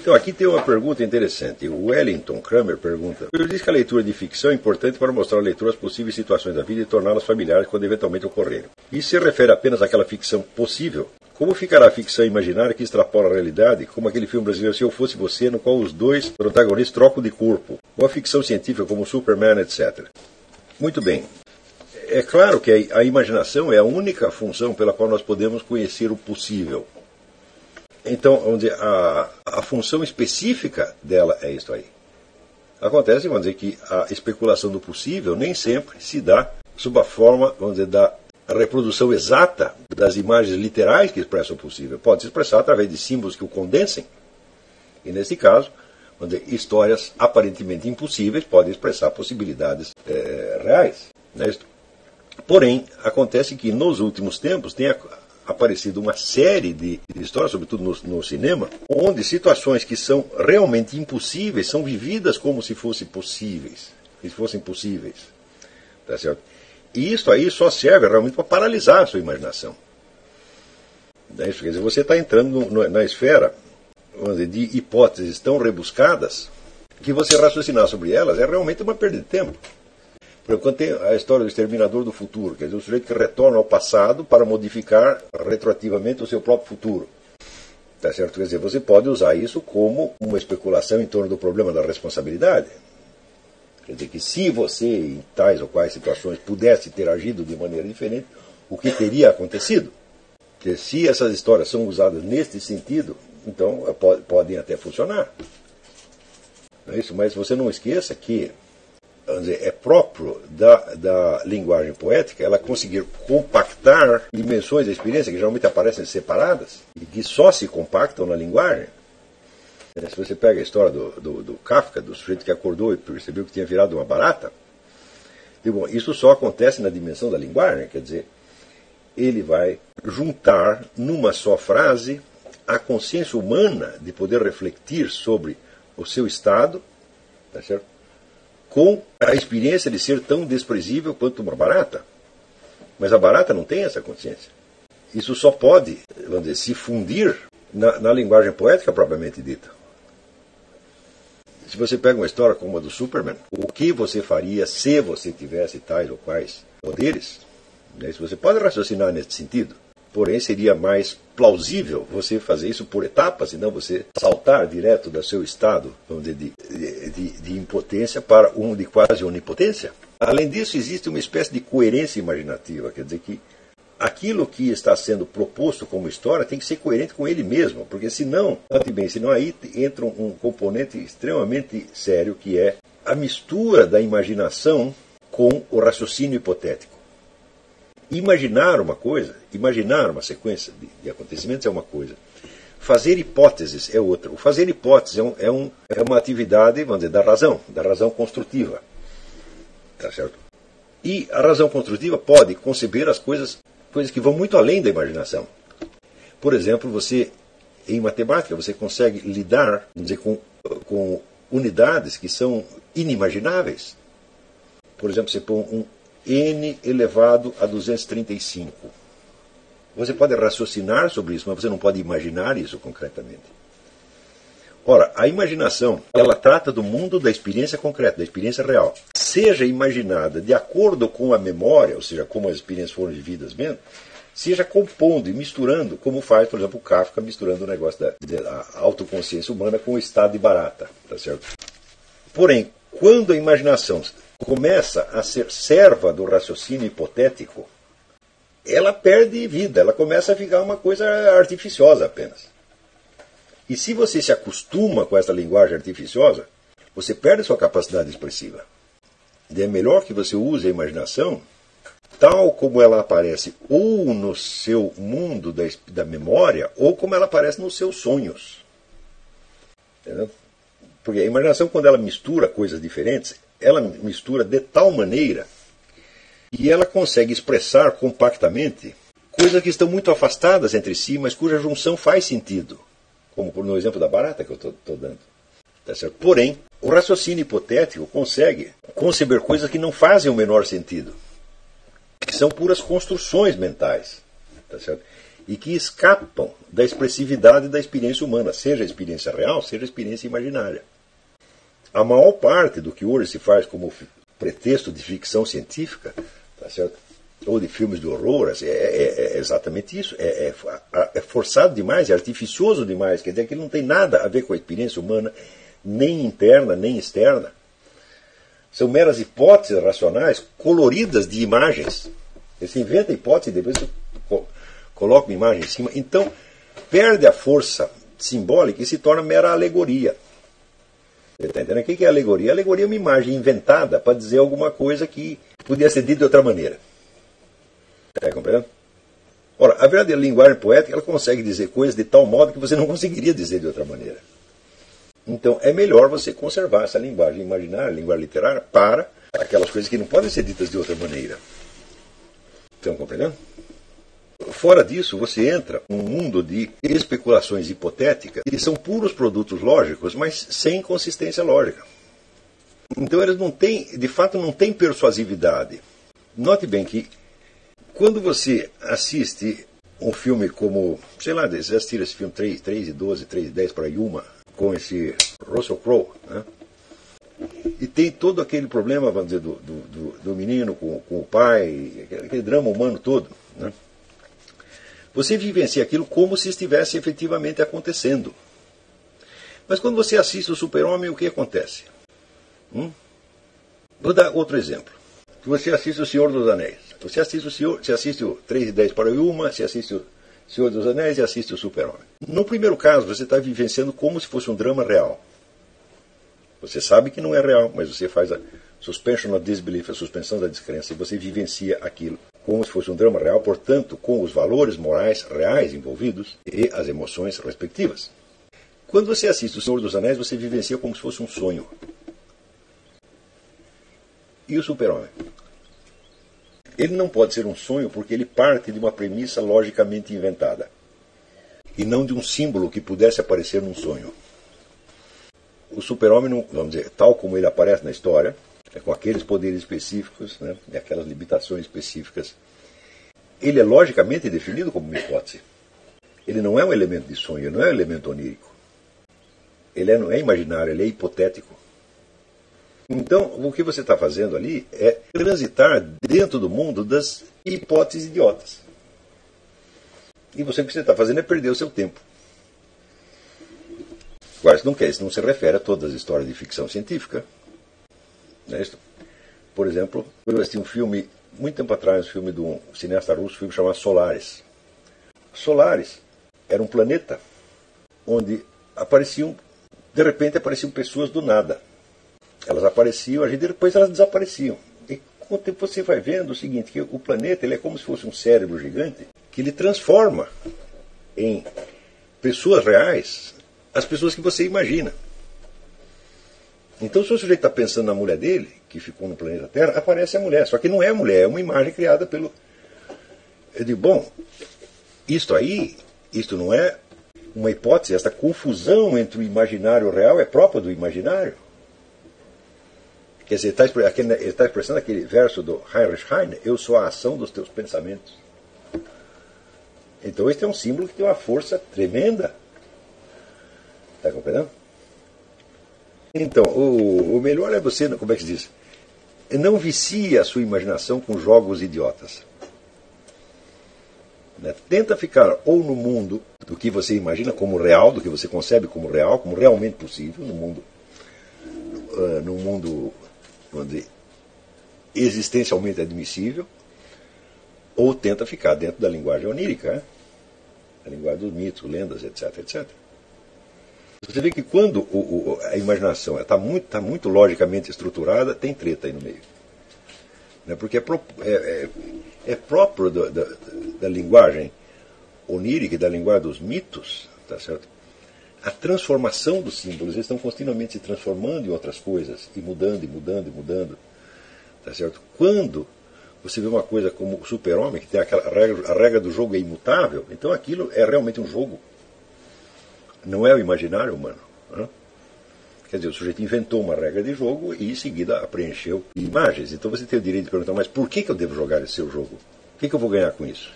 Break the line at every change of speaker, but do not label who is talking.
Então, aqui tem uma pergunta interessante. O Wellington Kramer pergunta: eu disse que a leitura de ficção é importante para mostrar ao leitor as possíveis situações da vida e torná-las familiares quando eventualmente ocorrerem. Isso se refere apenas àquela ficção possível? Como ficará a ficção imaginária que extrapola a realidade, como aquele filme brasileiro Se Eu Fosse Você, no qual os dois protagonistas trocam de corpo? Ou a ficção científica como Superman, etc. Muito bem. É claro que a imaginação é a única função pela qual nós podemos conhecer o possível. Então, vamos dizer, a função específica dela é isso aí. Acontece, vamos dizer, que a especulação do possível nem sempre se dá sob a forma, vamos dizer, da reprodução exata das imagens literais que expressam o possível. Pode se expressar através de símbolos que o condensem. E, nesse caso, vamos dizer, histórias aparentemente impossíveis podem expressar possibilidades reais. Né? Porém, acontece que nos últimos tempos tem aparecido uma série de histórias, sobretudo no cinema, onde situações que são realmente impossíveis são vividas como se fossem possíveis, se fossem possíveis. Tá certo? E isso aí só serve realmente para paralisar a sua imaginação. Quer dizer, você está entrando na esfera, vamos dizer, de hipóteses tão rebuscadas que você raciocinar sobre elas é realmente uma perda de tempo. Por exemplo, quando tem a história do Exterminador do Futuro, quer dizer, o sujeito que retorna ao passado para modificar retroativamente o seu próprio futuro. Tá certo? Quer dizer, você pode usar isso como uma especulação em torno do problema da responsabilidade. Quer dizer, que se você, em tais ou quais situações, pudesse ter agido de maneira diferente, o que teria acontecido? Porque se essas histórias são usadas neste sentido, então podem até funcionar. Não é isso? Mas você não esqueça que vamos dizer, é próprio da linguagem poética ela conseguir compactar dimensões da experiência que geralmente aparecem separadas e que só se compactam na linguagem. Se você pega a história do Kafka, do sujeito que acordou e percebeu que tinha virado uma barata, bom, isso só acontece na dimensão da linguagem, quer dizer, ele vai juntar numa só frase a consciência humana de poder refletir sobre o seu estado, tá certo? Com a experiência de ser tão desprezível quanto uma barata. Mas a barata não tem essa consciência. Isso só pode, vamos dizer, se fundir na linguagem poética propriamente dita. Se você pega uma história como a do Superman, o que você faria se você tivesse tais ou quais poderes? Né? Você pode raciocinar nesse sentido. Porém, seria mais plausível você fazer isso por etapas, e não você saltar direto do seu estado, vamos dizer, de impotência para um de quase onipotência. Além disso, existe uma espécie de coerência imaginativa, quer dizer que aquilo que está sendo proposto como história tem que ser coerente com ele mesmo, porque senão, senão aí entra um componente extremamente sério, que é a mistura da imaginação com o raciocínio hipotético. Imaginar uma coisa, imaginar uma sequência de acontecimentos é uma coisa. Fazer hipóteses é outra. O fazer hipóteses é uma atividade, vamos dizer, da razão construtiva. Tá certo? E a razão construtiva pode conceber as coisas que vão muito além da imaginação. Por exemplo, você, em matemática, você consegue lidar, vamos dizer, com unidades que são inimagináveis. Por exemplo, você põe um n elevado a 235. Você pode raciocinar sobre isso, mas você não pode imaginar isso concretamente. Ora, a imaginação, ela trata do mundo da experiência concreta, da experiência real. Seja imaginada de acordo com a memória, ou seja, como as experiências foram vividas mesmo, seja compondo e misturando, como faz, por exemplo, o Kafka, misturando o negócio da autoconsciência humana com o estado de barata. Tá certo? Porém, quando a imaginação começa a ser serva do raciocínio hipotético, ela perde vida, ela começa a ficar uma coisa artificiosa apenas. E se você se acostuma com essa linguagem artificiosa, você perde sua capacidade expressiva. E é melhor que você use a imaginação tal como ela aparece ou no seu mundo da memória, ou como ela aparece nos seus sonhos. Entendeu? Porque a imaginação, quando ela mistura coisas diferentes, ela mistura de tal maneira que ela consegue expressar compactamente coisas que estão muito afastadas entre si, mas cuja junção faz sentido. Como no exemplo da barata que eu estou dando. Tá certo? Porém, o raciocínio hipotético consegue conceber coisas que não fazem o menor sentido, que são puras construções mentais. Tá certo? e que escapam da expressividade da experiência humana, seja a experiência real, seja a experiência imaginária. A maior parte do que hoje se faz como pretexto de ficção científica, tá certo? Ou de filmes de horror, é exatamente isso. É forçado demais, é artificioso demais. Quer dizer que não tem nada a ver com a experiência humana, nem interna, nem externa. São meras hipóteses racionais coloridas de imagens. Você inventa a hipótese e depois você coloca uma imagem em cima. Então, perde a força simbólica e se torna mera alegoria. Você está entendendo? O que é alegoria? Alegoria é uma imagem inventada para dizer alguma coisa que podia ser dita de outra maneira. Está compreendendo? Ora, a verdadeira linguagem poética ela consegue dizer coisas de tal modo que você não conseguiria dizer de outra maneira. Então, é melhor você conservar essa linguagem imaginária, linguagem literária, para aquelas coisas que não podem ser ditas de outra maneira. Estão compreendendo? Fora disso, você entra num mundo de especulações hipotéticas que são puros produtos lógicos, mas sem consistência lógica. Então, eles não têm, de fato, não têm persuasividade. Note bem que quando você assiste um filme como, sei lá, vocês assistiram esse filme 3 e 12, 3 e 10 para Yuma, com esse Russell Crowe, né? E tem todo aquele problema, vamos dizer, do menino com o pai, aquele drama humano todo, né? Você vivencia aquilo como se estivesse efetivamente acontecendo. Mas quando você assiste o Super-Homem, o que acontece? Vou dar outro exemplo. Você assiste o Senhor dos Anéis. Você assiste o 3 e 10 para Yuma, você assiste o Senhor dos Anéis e assiste o Super-Homem. No primeiro caso, você está vivenciando como se fosse um drama real. Você sabe que não é real, mas você faz a suspension of disbelief, a suspensão da descrença, e você vivencia aquilo como se fosse um drama real, portanto, com os valores morais reais envolvidos e as emoções respectivas. Quando você assiste o Senhor dos Anéis, você vivencia como se fosse um sonho. E o Super-Homem? Ele não pode ser um sonho porque ele parte de uma premissa logicamente inventada e não de um símbolo que pudesse aparecer num sonho. O Super-Homem, vamos dizer, tal como ele aparece na história, com aqueles poderes específicos, né, e aquelas limitações específicas, ele é logicamente definido como uma hipótese. Ele não é um elemento de sonho, ele não é um elemento onírico. Ele não é imaginário, ele é hipotético. Então, o que você está fazendo ali é transitar dentro do mundo das hipóteses idiotas. E o que você está fazendo é perder o seu tempo. Agora, isso não se refere a todas as histórias de ficção científica. Por exemplo, eu assisti um filme, muito tempo atrás, um filme de um cineasta russo, um filme chamado Solaris. Solaris era um planeta onde de repente apareciam pessoas do nada. Elas apareciam, depois elas desapareciam. E com o tempo você vai vendo o seguinte, que o planeta ele é como se fosse um cérebro gigante que ele transforma em pessoas reais as pessoas que você imagina. Então, se o sujeito está pensando na mulher dele, que ficou no planeta Terra, aparece a mulher. Só que não é a mulher, é uma imagem criada pelo... Eu digo, bom, isto não é uma hipótese, esta confusão entre o imaginário e o real é própria do imaginário. Quer dizer, ele está expressando aquele verso do Heinrich Heine, eu sou a ação dos teus pensamentos. Então, este é um símbolo que tem uma força tremenda. Está compreendendo? Então, o melhor é você, como é que se diz? Não vicie a sua imaginação com jogos idiotas. Tenta ficar ou no mundo do que você imagina como real, do que você concebe como real, como realmente possível, no mundo onde existencialmente admissível, ou tenta ficar dentro da linguagem onírica, a linguagem dos mitos, lendas, etc, etc. Você vê que quando a imaginação está muito logicamente estruturada, tem treta aí no meio. Porque é próprio da linguagem onírica e da linguagem dos mitos, tá certo? A transformação dos símbolos, eles estão continuamente se transformando em outras coisas, e mudando, e mudando, e mudando. Tá certo? Quando você vê uma coisa como o Super-Homem, que tem a regra do jogo é imutável, então aquilo é realmente um jogo. Não é o imaginário humano. Né? Quer dizer, o sujeito inventou uma regra de jogo e em seguida a preencheu imagens. Então você tem o direito de perguntar, mas por que eu devo jogar esse seu jogo? O que eu vou ganhar com isso?